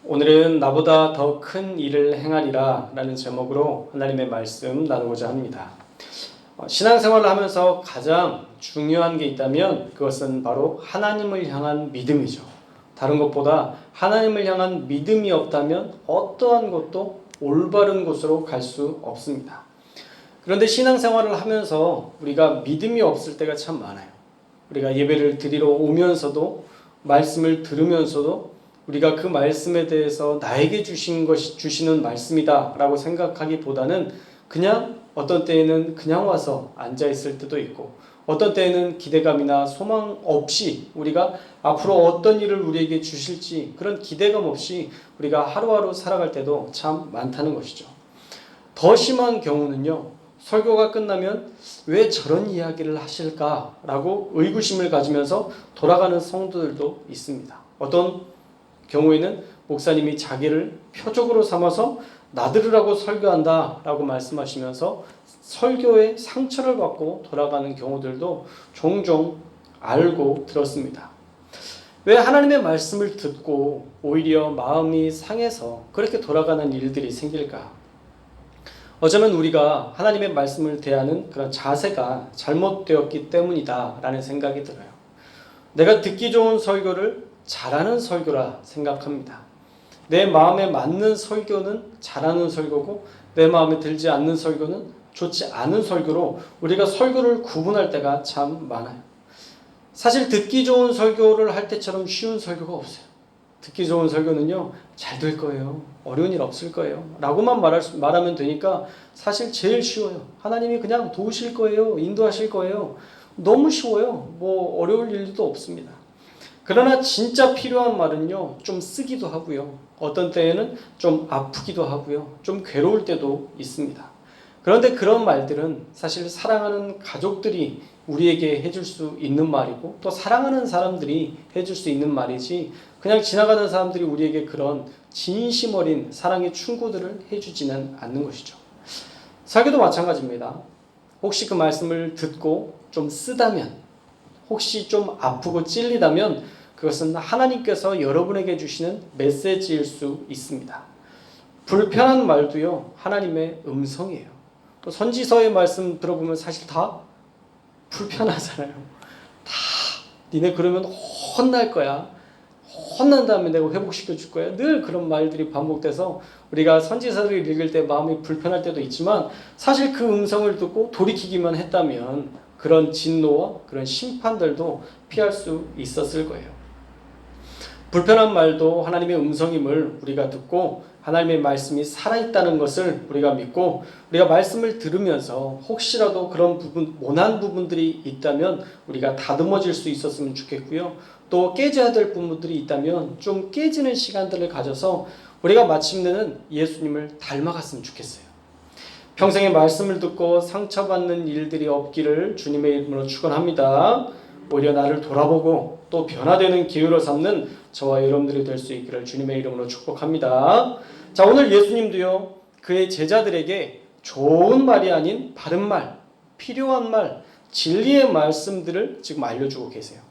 오늘은 나보다 더 큰 일을 행하리라 라는 제목으로 하나님의 말씀 나누고자 합니다. 신앙생활을 하면서 가장 중요한 게 있다면 그것은 바로 하나님을 향한 믿음이죠. 다른 것보다 하나님을 향한 믿음이 없다면 어떠한 것도 올바른 곳으로 갈 수 없습니다. 그런데 신앙생활을 하면서 우리가 믿음이 없을 때가 참 많아요. 우리가 예배를 드리러 오면서도 말씀을 들으면서도 우리가 그 말씀에 대해서 나에게 주시는 말씀이다 라고 생각하기보다는 그냥 어떤 때에는 그냥 와서 앉아있을 때도 있고 어떤 때에는 기대감이나 소망 없이 우리가 앞으로 어떤 일을 우리에게 주실지 그런 기대감 없이 우리가 하루하루 살아갈 때도 참 많다는 것이죠. 더 심한 경우는요, 설교가 끝나면 왜 저런 이야기를 하실까라고 의구심을 가지면서 돌아가는 성도들도 있습니다. 어떤 경우에는 목사님이 자기를 표적으로 삼아서 나들으라고 설교한다 라고 말씀하시면서 설교에 상처를 받고 돌아가는 경우들도 종종 알고 들었습니다. 왜 하나님의 말씀을 듣고 오히려 마음이 상해서 그렇게 돌아가는 일들이 생길까? 어쩌면 우리가 하나님의 말씀을 대하는 그런 자세가 잘못되었기 때문이다 라는 생각이 들어요. 내가 듣기 좋은 설교를 잘하는 설교라 생각합니다. 내 마음에 맞는 설교는 잘하는 설교고 내 마음에 들지 않는 설교는 좋지 않은 설교로 우리가 설교를 구분할 때가 참 많아요. 사실 듣기 좋은 설교를 할 때처럼 쉬운 설교가 없어요. 듣기 좋은 설교는요, 잘 될 거예요. 어려운 일 없을 거예요. 라고만 말하면 되니까 사실 제일 쉬워요. 하나님이 그냥 도우실 거예요. 인도하실 거예요. 너무 쉬워요. 뭐 어려울 일도 없습니다. 그러나 진짜 필요한 말은요, 좀 쓰기도 하고요. 어떤 때에는 좀 아프기도 하고요. 좀 괴로울 때도 있습니다. 그런데 그런 말들은 사실 사랑하는 가족들이 우리에게 해줄 수 있는 말이고 또 사랑하는 사람들이 해줄 수 있는 말이지 그냥 지나가는 사람들이 우리에게 그런 진심 어린 사랑의 충고들을 해주지는 않는 것이죠. 설교도 마찬가지입니다. 혹시 그 말씀을 듣고 좀 쓰다면, 혹시 좀 아프고 찔리다면 그것은 하나님께서 여러분에게 주시는 메시지일 수 있습니다. 불편한 말도요, 하나님의 음성이에요. 또 선지서의 말씀 들어보면 사실 다 불편하잖아요. 다 니네 그러면 혼날 거야. 혼난 다음에 내가 회복시켜 줄 거야. 늘 그런 말들이 반복돼서 우리가 선지서를 읽을 때 마음이 불편할 때도 있지만 사실 그 음성을 듣고 돌이키기만 했다면 그런 진노와 그런 심판들도 피할 수 있었을 거예요. 불편한 말도 하나님의 음성임을 우리가 듣고 하나님의 말씀이 살아있다는 것을 우리가 믿고 우리가 말씀을 들으면서 혹시라도 그런 모난 부분들이 있다면 우리가 다듬어질 수 있었으면 좋겠고요. 또 깨져야 될 부분들이 있다면 좀 깨지는 시간들을 가져서 우리가 마침내는 예수님을 닮아갔으면 좋겠어요. 평생의 말씀을 듣고 상처받는 일들이 없기를 주님의 이름으로 축원합니다. 오히려 나를 돌아보고 또 변화되는 기회로 삼는 저와 여러분들이 될 수 있기를 주님의 이름으로 축복합니다. 자, 오늘 예수님도요, 그의 제자들에게 좋은 말이 아닌 바른 말, 필요한 말, 진리의 말씀들을 지금 알려주고 계세요.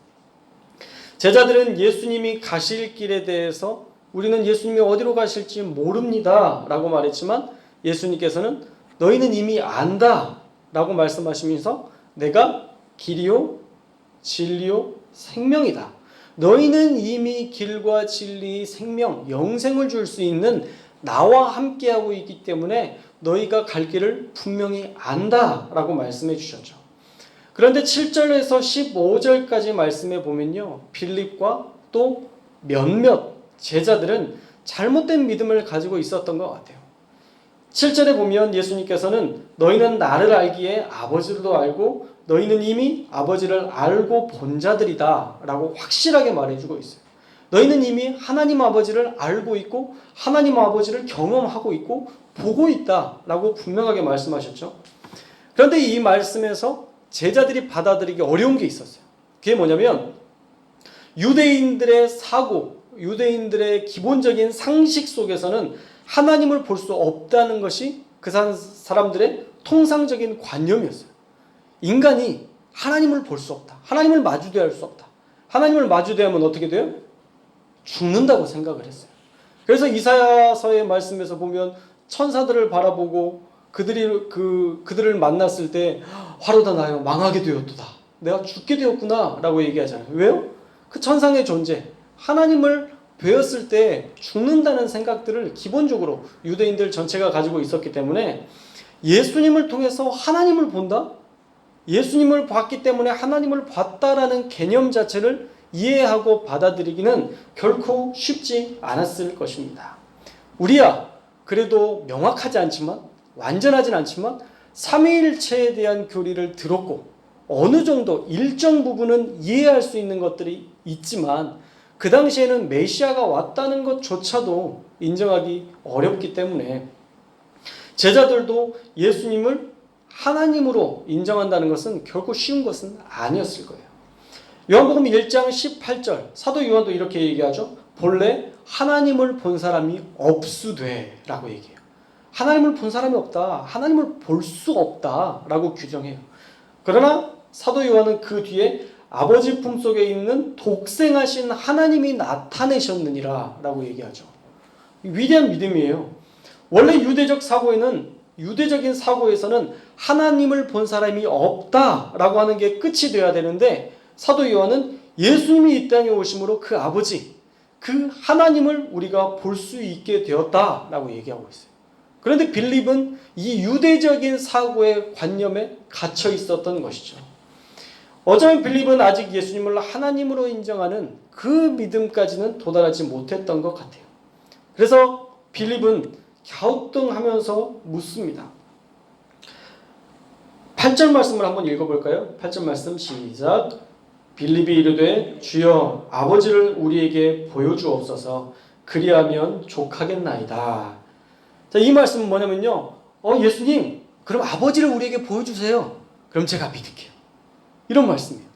제자들은 예수님이 가실 길에 대해서 우리는 예수님이 어디로 가실지 모릅니다 라고 말했지만 예수님께서는 너희는 이미 안다 라고 말씀하시면서 내가 길이요 진리요 생명이다. 너희는 이미 길과 진리, 생명, 영생을 줄 수 있는 나와 함께하고 있기 때문에 너희가 갈 길을 분명히 안다 라고 말씀해 주셨죠. 그런데 7절에서 15절까지 말씀해 보면요, 빌립과 또 몇몇 제자들은 잘못된 믿음을 가지고 있었던 것 같아요. 7절에 보면 예수님께서는 너희는 나를 알기에 아버지도 알고 너희는 이미 아버지를 알고 본 자들이다 라고 확실하게 말해주고 있어요. 너희는 이미 하나님 아버지를 알고 있고 하나님 아버지를 경험하고 있고 보고 있다 라고 분명하게 말씀하셨죠. 그런데 이 말씀에서 제자들이 받아들이기 어려운 게 있었어요. 그게 뭐냐면 유대인들의 사고, 유대인들의 기본적인 상식 속에서는 하나님을 볼 수 없다는 것이 그 사람들의 통상적인 관념이었어요. 인간이 하나님을 볼 수 없다. 하나님을 마주대할 수 없다. 하나님을 마주대하면 어떻게 돼요? 죽는다고 생각을 했어요. 그래서 이사야서의 말씀에서 보면 천사들을 바라보고 그들을 만났을 때 화로다 나여 망하게 되었도다. 내가 죽게 되었구나 라고 얘기하잖아요. 왜요? 그 천상의 존재, 하나님을 뵈었을 때 죽는다는 생각들을 기본적으로 유대인들 전체가 가지고 있었기 때문에 예수님을 통해서 하나님을 본다? 예수님을 봤기 때문에 하나님을 봤다라는 개념 자체를 이해하고 받아들이기는 결코 쉽지 않았을 것입니다. 우리야 그래도 명확하지 않지만, 완전하진 않지만 삼위일체에 대한 교리를 들었고 어느 정도 일정 부분은 이해할 수 있는 것들이 있지만 그 당시에는 메시아가 왔다는 것조차도 인정하기 어렵기 때문에 제자들도 예수님을 하나님으로 인정한다는 것은 결코 쉬운 것은 아니었을 거예요. 요한복음 1장 18절 사도 요한도 이렇게 얘기하죠. 본래 하나님을 본 사람이 없으되 라고 얘기해요. 하나님을 본 사람이 없다. 하나님을 볼 수 없다 라고 규정해요. 그러나 사도 요한은 그 뒤에 아버지 품속에 있는 독생하신 하나님이 나타내셨느니라 라고 얘기하죠. 위대한 믿음이에요. 원래 유대적인 사고에서는 하나님을 본 사람이 없다라고 하는 게 끝이 돼야 되는데 사도 요한은 예수님이 이 땅에 오심으로 그 아버지, 그 하나님을 우리가 볼 수 있게 되었다라고 얘기하고 있어요. 그런데 빌립은 이 유대적인 사고의 관념에 갇혀 있었던 것이죠. 어쩌면 빌립은 아직 예수님을 하나님으로 인정하는 그 믿음까지는 도달하지 못했던 것 같아요. 그래서 빌립은 갸우뚱하면서 묻습니다. 8절 말씀을 한번 읽어볼까요? 8절 말씀 시작. 빌립이 이르되 주여 아버지를 우리에게 보여주옵소서 그리하면 족하겠나이다. 자, 이 말씀은 뭐냐면요. 예수님 그럼 아버지를 우리에게 보여주세요. 그럼 제가 믿을게요. 이런 말씀이에요.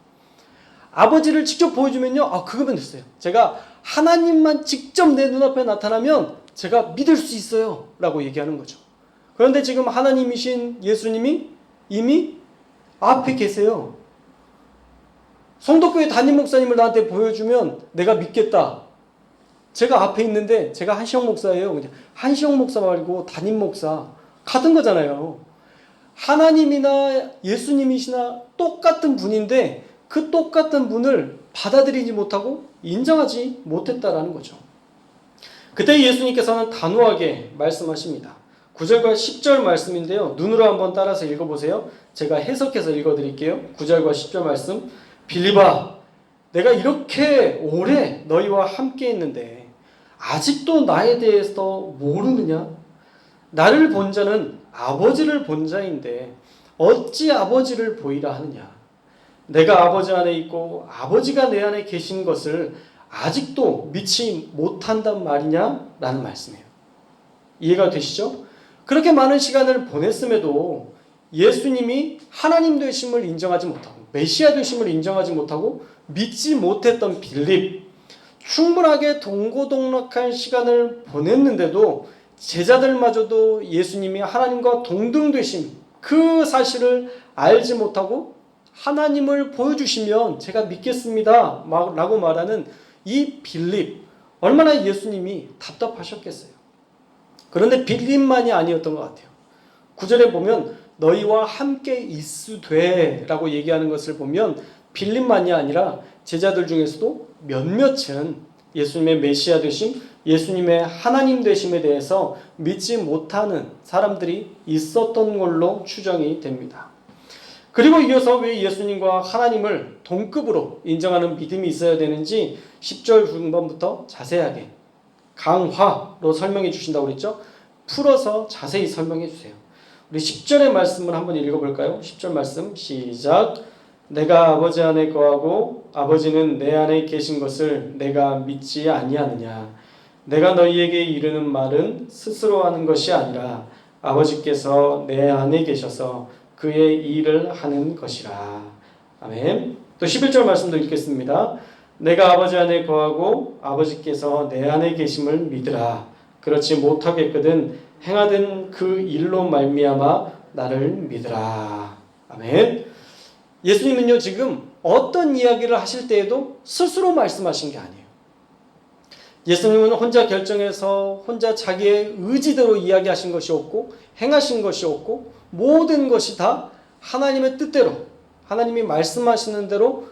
아버지를 직접 보여주면요. 그거면 됐어요. 제가 하나님만 직접 내 눈앞에 나타나면 제가 믿을 수 있어요. 라고 얘기하는 거죠. 그런데 지금 하나님이신 예수님이 이미 앞에 계세요. 성덕교회 담임 목사님을 나한테 보여주면 내가 믿겠다. 제가 앞에 있는데 제가 한시영 목사예요. 그냥 한시영 목사 말고 담임 목사 같은 거잖아요. 하나님이나 예수님이시나 똑같은 분인데 그 똑같은 분을 받아들이지 못하고 인정하지 못했다라는 거죠. 그때 예수님께서는 단호하게 말씀하십니다. 9절과 10절 말씀인데요. 눈으로 한번 따라서 읽어보세요. 제가 해석해서 읽어드릴게요. 9절과 10절 말씀. 빌립아, 내가 이렇게 오래 너희와 함께 있는데 아직도 나에 대해서 모르느냐? 나를 본 자는 아버지를 본 자인데 어찌 아버지를 보이라 하느냐? 내가 아버지 안에 있고 아버지가 내 안에 계신 것을 아직도 믿지 못한단 말이냐? 라는 말씀이에요. 이해가 되시죠? 그렇게 많은 시간을 보냈음에도 예수님이 하나님 되심을 인정하지 못하고 메시아 되심을 인정하지 못하고 믿지 못했던 빌립, 충분하게 동고동락한 시간을 보냈는데도 제자들마저도 예수님이 하나님과 동등되심 그 사실을 알지 못하고 하나님을 보여주시면 제가 믿겠습니다 라고 말하는 이 빌립, 얼마나 예수님이 답답하셨겠어요. 그런데 빌립만이 아니었던 것 같아요. 9절에 보면 너희와 함께 있으되 라고 얘기하는 것을 보면 빌립만이 아니라 제자들 중에서도 몇몇은 예수님의 메시아 되심, 예수님의 하나님 되심에 대해서 믿지 못하는 사람들이 있었던 걸로 추정이 됩니다. 그리고 이어서 왜 예수님과 하나님을 동급으로 인정하는 믿음이 있어야 되는지 10절 중반부터 자세하게 강화로 설명해 주신다고 그랬죠? 풀어서 자세히 설명해 주세요. 우리 10절의 말씀을 한번 읽어볼까요? 10절 말씀 시작. 내가 아버지 안에 거하고 아버지는 내 안에 계신 것을 내가 믿지 아니하느냐? 내가 너희에게 이르는 말은 스스로 하는 것이 아니라 아버지께서 내 안에 계셔서 그의 일을 하는 것이라. 아멘. 또 11절 말씀도 읽겠습니다. 내가 아버지 안에 거하고 아버지께서 내 안에 계심을 믿으라. 그렇지 못하겠거든 행하던 그 일로 말미암아 나를 믿으라. 아멘. 예수님은요 지금 어떤 이야기를 하실 때에도 스스로 말씀하신 게 아니에요. 예수님은 혼자 결정해서 혼자 자기의 의지대로 이야기하신 것이 없고 행하신 것이 없고 모든 것이 다 하나님의 뜻대로 하나님이 말씀하시는 대로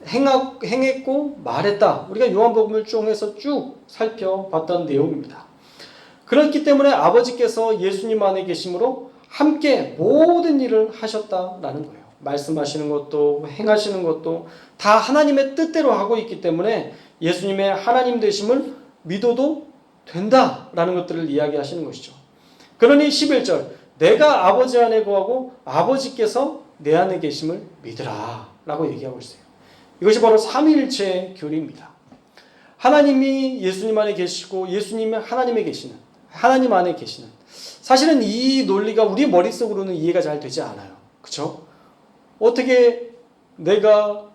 행했고 말했다. 우리가 요한복음을 통해서 쭉 살펴봤던 내용입니다. 그렇기 때문에 아버지께서 예수님 안에 계심으로 함께 모든 일을 하셨다라는 거예요. 말씀하시는 것도 행하시는 것도 다 하나님의 뜻대로 하고 있기 때문에 예수님의 하나님 되심을 믿어도 된다라는 것들을 이야기하시는 것이죠. 그러니 11절 내가 아버지 안에 거하고 아버지께서 내 안에 계심을 믿으라 라고 얘기하고 있어요. 이것이 바로 삼위일체의 교리입니다. 하나님이 예수님 안에 계시고 예수님이 하나님에 계시는 하나님 안에 계시는 사실은 이 논리가 우리 머릿속으로는 이해가 잘 되지 않아요. 그렇죠? 어떻게 내가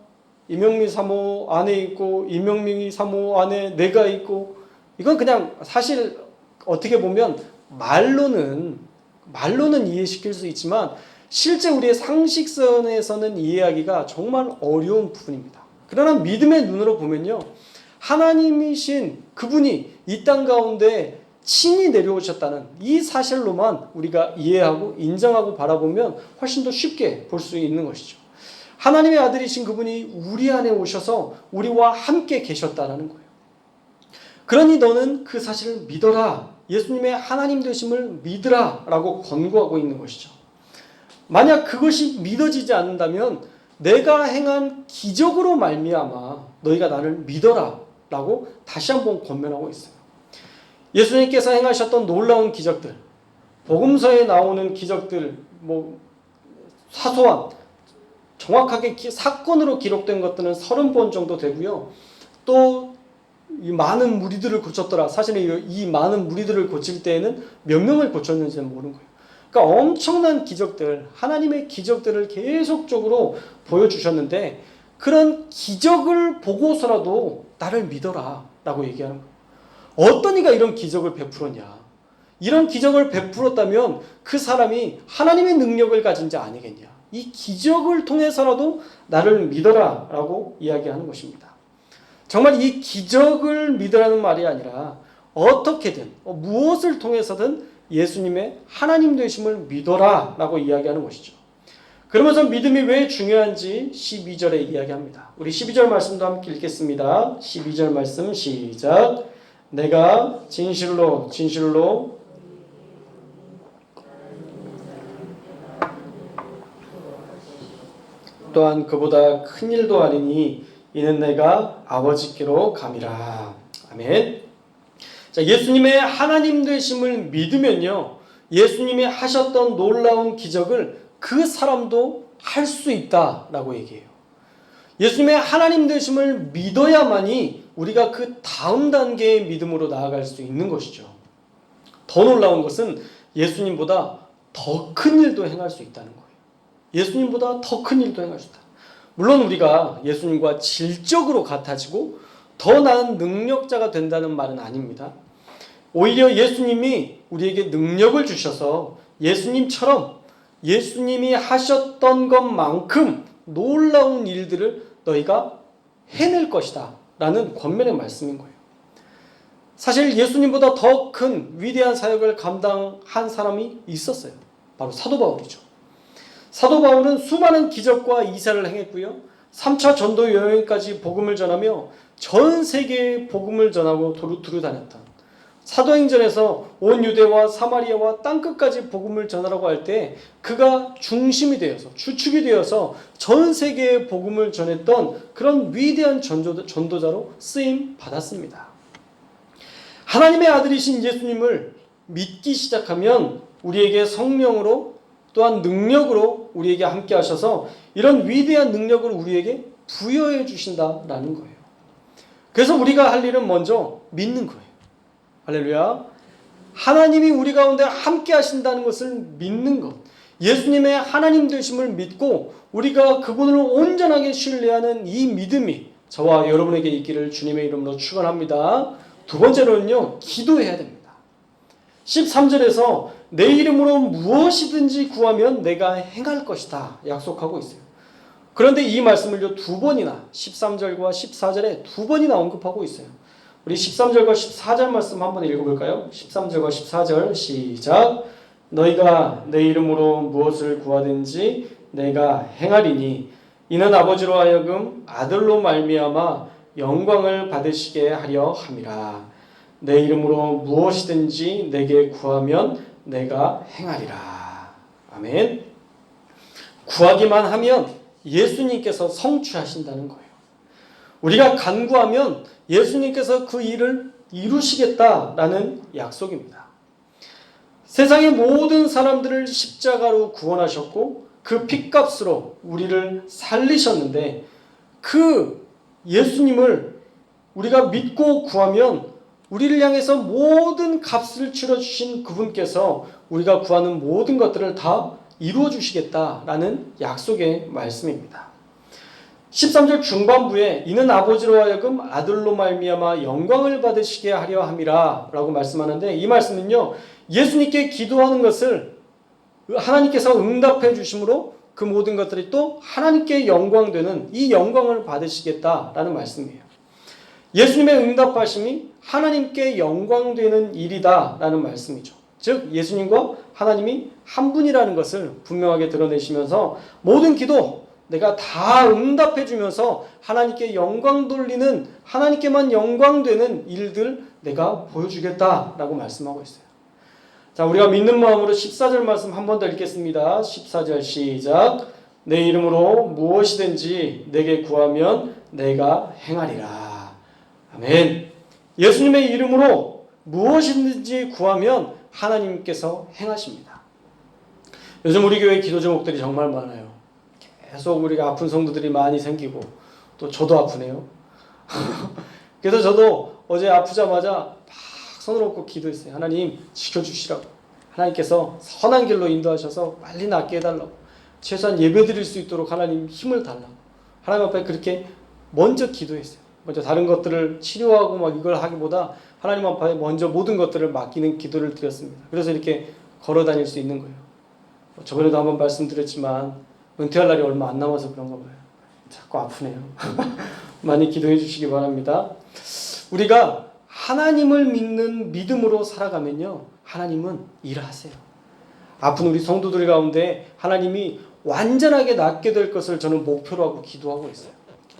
이명미 사모 안에 있고 이명미 사모 안에 내가 있고 이건 그냥 사실 어떻게 보면 말로는 이해시킬 수 있지만 실제 우리의 상식선에서는 이해하기가 정말 어려운 부분입니다. 그러나 믿음의 눈으로 보면요. 하나님이신 그분이 이 땅 가운데 친히 내려오셨다는 이 사실로만 우리가 이해하고 인정하고 바라보면 훨씬 더 쉽게 볼 수 있는 것이죠. 하나님의 아들이신 그분이 우리 안에 오셔서 우리와 함께 계셨다는 거예요. 그러니 너는 그 사실을 믿어라. 예수님의 하나님 되심을 믿으라 라고 권고하고 있는 것이죠. 만약 그것이 믿어지지 않는다면 내가 행한 기적으로 말미암아 너희가 나를 믿어라 라고 다시 한번 권면하고 있어요. 예수님께서 행하셨던 놀라운 기적들, 복음서에 나오는 기적들, 사소한 정확하게 사건으로 기록된 것들은 30번 정도 되고요. 또 이 많은 무리들을 고쳤더라. 사실은 이 많은 무리들을 고칠 때에는 몇 명을 고쳤는지는 모르는 거예요. 그러니까 엄청난 기적들, 하나님의 기적들을 계속적으로 보여주셨는데 그런 기적을 보고서라도 나를 믿어라 라고 얘기하는 거예요. 어떤 이가 이런 기적을 베풀었냐. 이런 기적을 베풀었다면 그 사람이 하나님의 능력을 가진 자 아니겠냐. 이 기적을 통해서라도 나를 믿어라 라고 이야기하는 것입니다. 정말 이 기적을 믿으라는 말이 아니라 어떻게든 무엇을 통해서든 예수님의 하나님 되심을 믿어라 라고 이야기하는 것이죠. 그러면서 믿음이 왜 중요한지 12절에 이야기합니다. 우리 12절 말씀도 함께 읽겠습니다. 12절 말씀 시작. 내가 진실로 또한 그보다 큰 일도 아니니 이는 내가 아버지께로 감이라. 아멘. 자, 예수님의 하나님 되심을 믿으면요. 예수님이 하셨던 놀라운 기적을 그 사람도 할 수 있다라고 얘기해요. 예수님의 하나님 되심을 믿어야만이 우리가 그 다음 단계의 믿음으로 나아갈 수 있는 것이죠. 더 놀라운 것은 예수님보다 더 큰 일도 행할 수 있다는 거예요. 예수님보다 더 큰 일도 행할 수 있다. 물론 우리가 예수님과 질적으로 같아지고 더 나은 능력자가 된다는 말은 아닙니다. 오히려 예수님이 우리에게 능력을 주셔서 예수님처럼 예수님이 하셨던 것만큼 놀라운 일들을 너희가 해낼 것이다 라는 권면의 말씀인 거예요. 사실 예수님보다 더 큰 위대한 사역을 감당한 사람이 있었어요. 바로 사도 바울이죠. 사도 바울은 수많은 기적과 이사를 행했고요. 3차 전도 여행까지 복음을 전하며 전 세계에 복음을 전하고 두루 다녔던 사도행전에서 온 유대와 사마리아와 땅끝까지 복음을 전하라고 할 때 그가 중심이 되어서 주축이 되어서 전 세계에 복음을 전했던 그런 위대한 전도자로 쓰임 받았습니다. 하나님의 아들이신 예수님을 믿기 시작하면 우리에게 성령으로 또한 능력으로 우리에게 함께 하셔서 이런 위대한 능력을 우리에게 부여해 주신다라는 거예요. 그래서 우리가 할 일은 먼저 믿는 거예요. 할렐루야. 하나님이 우리 가운데 함께 하신다는 것을 믿는 것. 예수님의 하나님 되심을 믿고 우리가 그분을 온전하게 신뢰하는 이 믿음이 저와 여러분에게 있기를 주님의 이름으로 축원합니다. 두 번째로는요. 기도해야 됩니다. 13절에서 내 이름으로 무엇이든지 구하면 내가 행할 것이다 약속하고 있어요. 그런데 이 말씀을요 2번이나 13절과 14절에 2번이나 언급하고 있어요. 우리 13절과 14절 말씀 한번 읽어볼까요? 13절과 14절 시작. 너희가 내 이름으로 무엇을 구하든지 내가 행하리니 이는 아버지로 하여금 아들로 말미암아 영광을 받으시게 하려 함이라. 내 이름으로 무엇이든지 내게 구하면 내가 행하리라. 아멘. 구하기만 하면 예수님께서 성취하신다는 거예요. 우리가 간구하면 예수님께서 그 일을 이루시겠다라는 약속입니다. 세상의 모든 사람들을 십자가로 구원하셨고 그 핏값으로 우리를 살리셨는데 그 예수님을 우리가 믿고 구하면 우리를 향해서 모든 값을 치러주신 그분께서 우리가 구하는 모든 것들을 다 이루어 주시겠다라는 약속의 말씀입니다. 13절 중반부에 이는 아버지로 하여금 아들로 말미암아 영광을 받으시게 하려 함이라 라고 말씀하는데, 이 말씀은요 예수님께 기도하는 것을 하나님께서 응답해 주심으로 그 모든 것들이 또 하나님께 영광되는 이 영광을 받으시겠다라는 말씀이에요. 예수님의 응답하심이 하나님께 영광되는 일이다라는 말씀이죠. 즉 예수님과 하나님이 한 분이라는 것을 분명하게 드러내시면서 모든 기도 내가 다 응답해 주면서 하나님께 영광 돌리는, 하나님께만 영광되는 일들 내가 보여주겠다라고 말씀하고 있어요. 자, 우리가 믿는 마음으로 14절 말씀 한 번 더 읽겠습니다. 14절 시작. 내 이름으로 무엇이든지 내게 구하면 내가 행하리라. 아멘. 예수님의 이름으로 무엇이든지 구하면 하나님께서 행하십니다. 요즘 우리 교회 기도 제목들이 정말 많아요. 계속 우리가 아픈 성도들이 많이 생기고 또 저도 아프네요. 그래서 저도 어제 아프자마자 막 손을 얹고 기도했어요. 하나님 지켜주시라고. 하나님께서 선한 길로 인도하셔서 빨리 낫게 해달라고. 최소한 예배 드릴 수 있도록 하나님 힘을 달라고. 하나님 앞에 그렇게 먼저 기도했어요. 먼저 다른 것들을 치료하고 막 이걸 하기보다 하나님 앞에 먼저 모든 것들을 맡기는 기도를 드렸습니다. 그래서 이렇게 걸어 다닐 수 있는 거예요. 저번에도 한번 말씀드렸지만 은퇴할 날이 얼마 안 남아서 그런가 봐요. 자꾸 아프네요. 많이 기도해 주시기 바랍니다. 우리가 하나님을 믿는 믿음으로 살아가면요 하나님은 일하세요. 아픈 우리 성도들 가운데 하나님이 완전하게 낫게 될 것을 저는 목표로 하고 기도하고 있어요.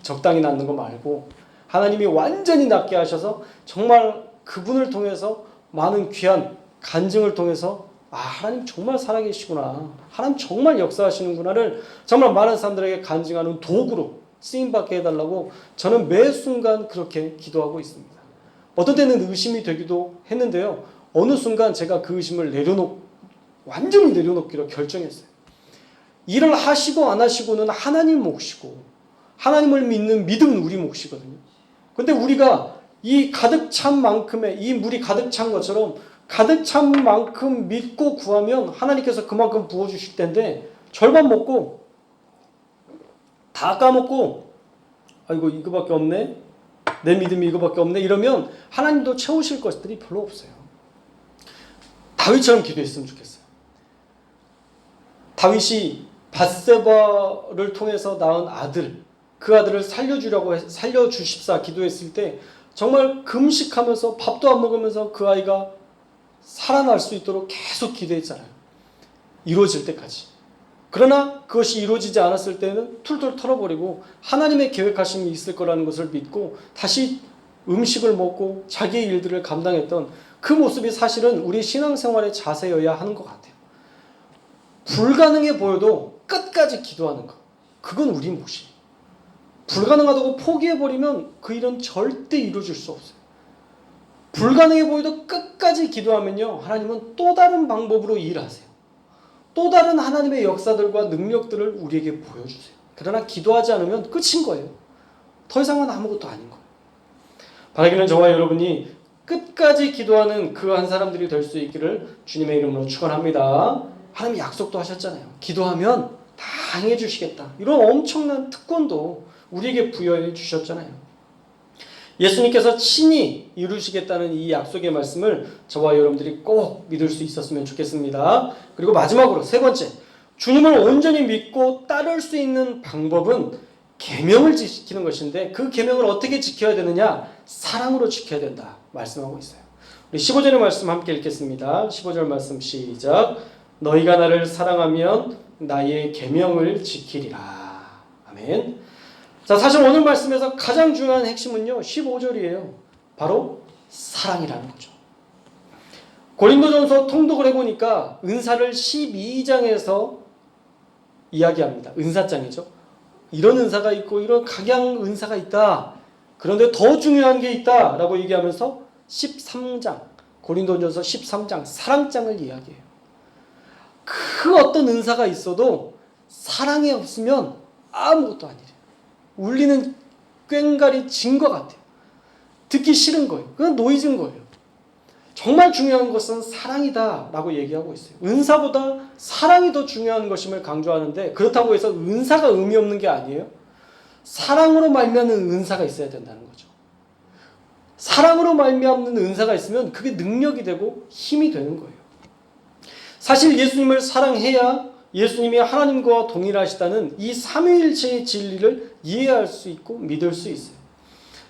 적당히 낫는 거 말고 하나님이 완전히 낫게 하셔서 정말 그분을 통해서 많은 귀한 간증을 통해서 하나님 정말 살아계시구나, 하나님 정말 역사하시는구나를 정말 많은 사람들에게 간증하는 도구로 쓰임받게 해달라고 저는 매 순간 그렇게 기도하고 있습니다. 어떤 때는 의심이 되기도 했는데요, 어느 순간 제가 그 의심을 완전히 내려놓기로 결정했어요. 일을 하시고 안 하시고는 하나님 몫이고 하나님을 믿는 믿음은 우리 몫이거든요. 근데 우리가 이 가득 찬 만큼의, 이 물이 가득 찬 것처럼 가득 찬 만큼 믿고 구하면 하나님께서 그만큼 부어주실 텐데, 절반 먹고 다 까먹고 아이고 이거밖에 없네, 내 믿음이 이거밖에 없네 이러면 하나님도 채우실 것들이 별로 없어요. 다윗처럼 기도했으면 좋겠어요. 다윗이 밧세바를 통해서 낳은 아들, 그 아들을 살려주십사 기도했을 때 정말 금식하면서 밥도 안 먹으면서 그 아이가 살아날 수 있도록 계속 기도했잖아요. 이루어질 때까지. 그러나 그것이 이루어지지 않았을 때는 툴툴 털어버리고 하나님의 계획하심이 있을 거라는 것을 믿고 다시 음식을 먹고 자기의 일들을 감당했던 그 모습이 사실은 우리 신앙생활의 자세여야 하는 것 같아요. 불가능해 보여도 끝까지 기도하는 것, 그건 우리 몫이에요. 불가능하다고 포기해버리면 그 일은 절대 이루어질 수 없어요. 불가능해 보여도 끝까지 기도하면요 하나님은 또 다른 방법으로 일하세요. 또 다른 하나님의 역사들과 능력들을 우리에게 보여주세요. 그러나 기도하지 않으면 끝인 거예요. 더 이상은 아무것도 아닌 거예요. 바라기는 저와 여러분이 끝까지 기도하는 그 한 사람들이 될 수 있기를 주님의 이름으로 축원합니다. 하나님이 약속도 하셨잖아요. 기도하면 다 행해 주시겠다. 이런 엄청난 특권도 우리에게 부여해 주셨잖아요. 예수님께서 친히 이루시겠다는 이 약속의 말씀을 저와 여러분들이 꼭 믿을 수 있었으면 좋겠습니다. 그리고 마지막으로 세 번째, 주님을 온전히 믿고 따를 수 있는 방법은 계명을 지키는 것인데 그 계명을 어떻게 지켜야 되느냐? 사랑으로 지켜야 된다 말씀하고 있어요. 우리 15절의 말씀 함께 읽겠습니다. 15절 말씀 시작. 너희가 나를 사랑하면 나의 계명을 지키리라. 아멘. 자, 사실 오늘 말씀에서 가장 중요한 핵심은요 15절이에요. 바로 사랑이라는 거죠. 고린도전서 통독을 해보니까 은사를 12장에서 이야기합니다. 은사장이죠. 이런 은사가 있고 이런 각양 은사가 있다. 그런데 더 중요한 게 있다 라고 얘기하면서 13장 고린도전서 13장 사랑장을 이야기해요. 그 어떤 은사가 있어도 사랑이 없으면 아무것도 아니래요. 울리는 꽹과리 진 것 같아요. 듣기 싫은 거예요. 그건 노이즈인 거예요. 정말 중요한 것은 사랑이다 라고 얘기하고 있어요. 은사보다 사랑이 더 중요한 것임을 강조하는데 그렇다고 해서 은사가 의미 없는 게 아니에요. 사랑으로 말미암는 은사가 있어야 된다는 거죠. 사랑으로 말미암는 은사가 있으면 그게 능력이 되고 힘이 되는 거예요. 사실 예수님을 사랑해야 예수님이 하나님과 동일하시다는 이 삼위일체의 진리를 이해할 수 있고 믿을 수 있어요.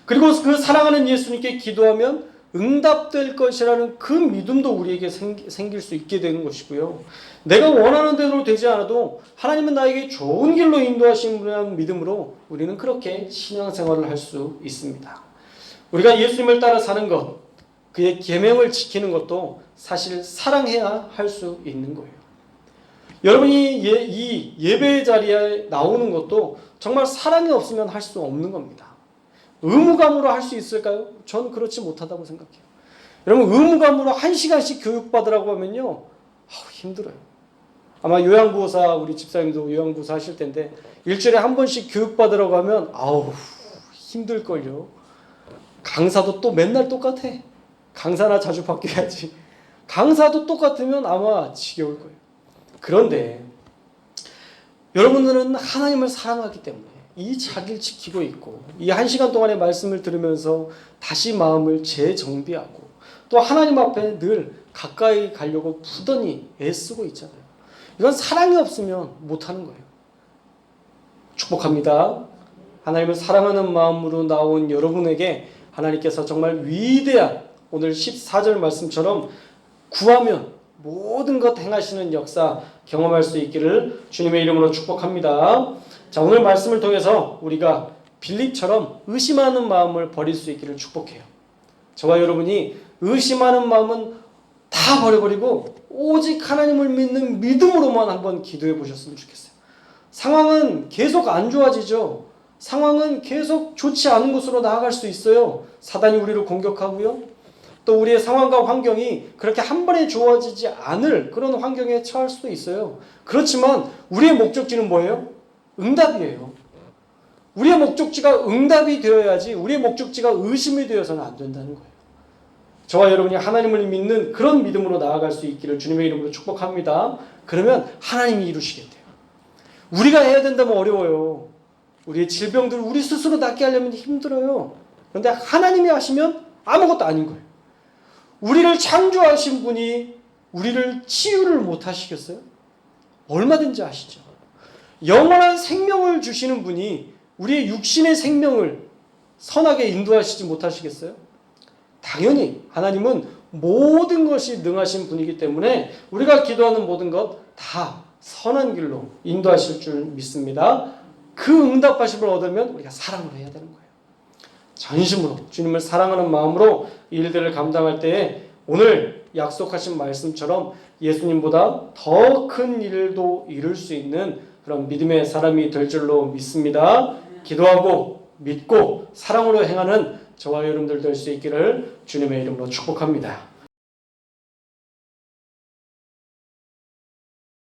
그리고 그 사랑하는 예수님께 기도하면 응답될 것이라는 그 믿음도 우리에게 생길 수 있게 되는 것이고요. 내가 원하는 대로 되지 않아도 하나님은 나에게 좋은 길로 인도하시는 믿음으로 우리는 그렇게 신앙생활을 할 수 있습니다. 우리가 예수님을 따라 사는 것, 그의 계명을 지키는 것도 사실 사랑해야 할 수 있는 거예요. 여러분이 이 예배 자리에 나오는 것도 정말 사랑이 없으면 할 수 없는 겁니다. 의무감으로 할 수 있을까요? 저는 그렇지 못하다고 생각해요. 여러분 의무감으로 1시간씩 교육받으라고 하면요 힘들어요. 아마 요양보호사 우리 집사님도 요양보호사 하실 텐데 일주일에 한 번씩 교육받으라고 하면 힘들걸요. 강사도 또 맨날 똑같아. 강사나 자주 바뀌어야지. 강사도 똑같으면 아마 지겨울 거예요. 그런데 여러분들은 하나님을 사랑하기 때문에 이 자기를 지키고 있고 이 1시간 동안의 말씀을 들으면서 다시 마음을 재정비하고 또 하나님 앞에 늘 가까이 가려고 부단히 애쓰고 있잖아요. 이건 사랑이 없으면 못하는 거예요. 축복합니다. 하나님을 사랑하는 마음으로 나온 여러분에게 하나님께서 정말 위대한 오늘 14절 말씀처럼 구하면 모든 것 행하시는 역사 경험할 수 있기를 주님의 이름으로 축복합니다. 자, 오늘 말씀을 통해서 우리가 빌립처럼 의심하는 마음을 버릴 수 있기를 축복해요. 저와 여러분이 의심하는 마음은 다 버려버리고 오직 하나님을 믿는 믿음으로만 한번 기도해 보셨으면 좋겠어요. 상황은 계속 안 좋아지죠. 상황은 계속 좋지 않은 곳으로 나아갈 수 있어요. 사단이 우리를 공격하고요. 또 우리의 상황과 환경이 그렇게 한 번에 좋아지지 않을 그런 환경에 처할 수도 있어요. 그렇지만 우리의 목적지는 뭐예요? 응답이에요. 우리의 목적지가 응답이 되어야지 우리의 목적지가 의심이 되어서는 안 된다는 거예요. 저와 여러분이 하나님을 믿는 그런 믿음으로 나아갈 수 있기를 주님의 이름으로 축복합니다. 그러면 하나님이 이루시겠대요. 우리가 해야 된다면 어려워요. 우리의 질병들을 우리 스스로 낫게 하려면 힘들어요. 그런데 하나님이 하시면 아무것도 아닌 거예요. 우리를 창조하신 분이 우리를 치유를 못 하시겠어요? 얼마든지 하시죠. 영원한 생명을 주시는 분이 우리의 육신의 생명을 선하게 인도하시지 못하시겠어요? 당연히 하나님은 모든 것이 능하신 분이기 때문에 우리가 기도하는 모든 것 다 선한 길로 인도하실 줄 믿습니다. 그 응답하심을 얻으면 우리가 사랑으로 해야 되는 거예요. 전심으로 주님을 사랑하는 마음으로 이 일들을 감당할 때에 오늘 약속하신 말씀처럼 예수님보다 더 큰 일도 이룰 수 있는 그런 믿음의 사람이 될 줄로 믿습니다. 기도하고 믿고 사랑으로 행하는 저와 여러분들 될 수 있기를 주님의 이름으로 축복합니다.